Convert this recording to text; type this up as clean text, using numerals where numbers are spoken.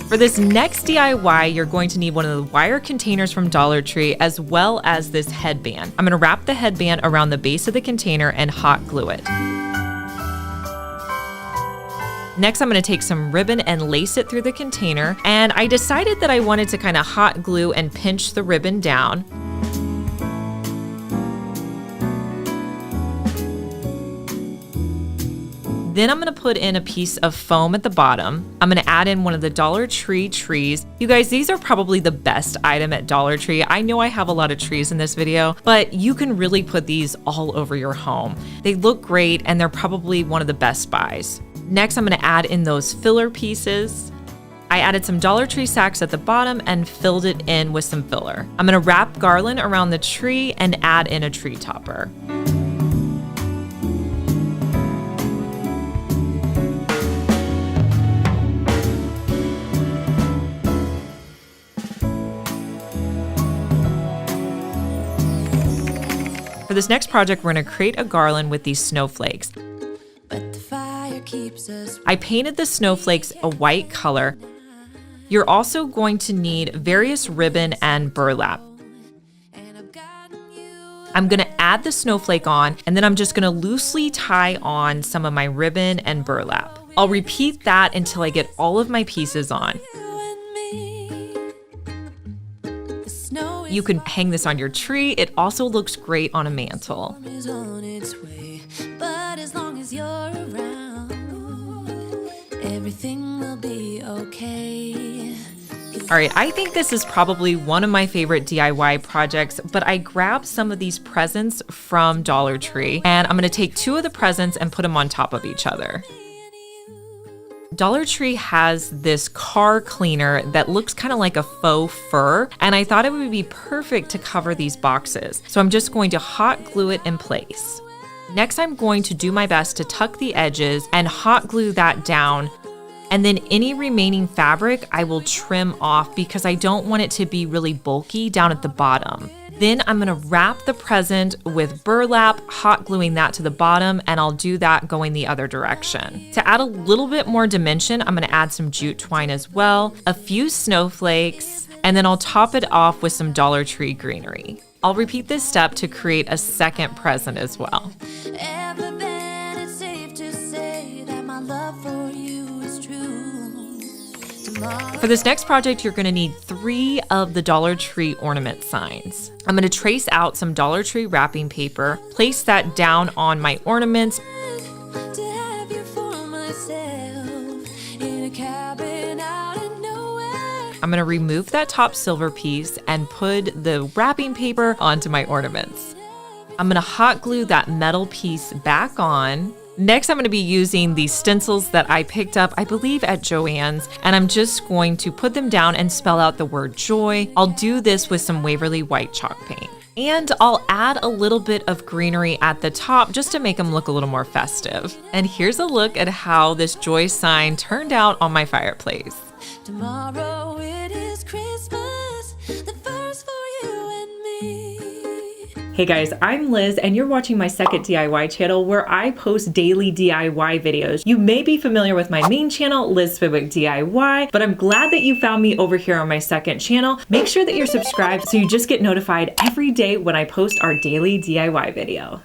For this next DIY, you're going to need one of the wire containers from Dollar Tree as well as this headband. I'm gonna wrap the headband around the base of the container and hot glue it. Next, I'm gonna take some ribbon and lace it through the container, and I decided that I wanted to kind of hot glue and pinch the ribbon down. Then I'm gonna put in a piece of foam at the bottom. I'm gonna add in one of the Dollar Tree trees. You guys, these are probably the best item at Dollar Tree. I know I have a lot of trees in this video, but you can really put these all over your home. They look great and they're probably one of the best buys. Next, I'm gonna add in those filler pieces. I added some Dollar Tree sacks at the bottom and filled it in with some filler. I'm gonna wrap garland around the tree and add in a tree topper. For this next project, we're gonna create a garland with these snowflakes. I painted the snowflakes a white color. You're also going to need various ribbon and burlap. I'm gonna add the snowflake on, and then I'm just gonna loosely tie on some of my ribbon and burlap. I'll repeat that until I get all of my pieces on. You can hang this on your tree. It also looks great on a mantle. Everything will be okay. All right, I think this is probably one of my favorite DIY projects, but I grabbed some of these presents from Dollar Tree, and I'm gonna take two of the presents and put them on top of each other. Dollar Tree has this car cleaner that looks kind of like a faux fur, and I thought it would be perfect to cover these boxes. So I'm just going to hot glue it in place. Next, I'm going to do my best to tuck the edges and hot glue that down. And then any remaining fabric I will trim off because I don't want it to be really bulky down at the bottom. Then I'm gonna wrap the present with burlap, hot gluing that to the bottom, and I'll do that going the other direction. To add a little bit more dimension, I'm gonna add some jute twine as well, a few snowflakes, and then I'll top it off with some Dollar Tree greenery. I'll repeat this step to create a second present as well. For this next project, you're gonna need 3 of the Dollar Tree ornament signs. I'm gonna trace out some Dollar Tree wrapping paper, place that down on my ornaments. I'm gonna remove that top silver piece and put the wrapping paper onto my ornaments. I'm gonna hot glue that metal piece back on. Next, I'm gonna be using these stencils that I picked up, I believe at Joann's, and I'm just going to put them down and spell out the word joy. I'll do this with some Waverly white chalk paint. And I'll add a little bit of greenery at the top just to make them look a little more festive. And here's a look at how this joy sign turned out on my fireplace. Tomorrow it is Christmas, the first for you and me. Hey guys, I'm Liz and you're watching my second DIY channel where I post daily DIY videos. You may be familiar with my main channel, Liz Fenwick DIY, but I'm glad that you found me over here on my second channel. Make sure that you're subscribed so you just get notified every day when I post our daily DIY video.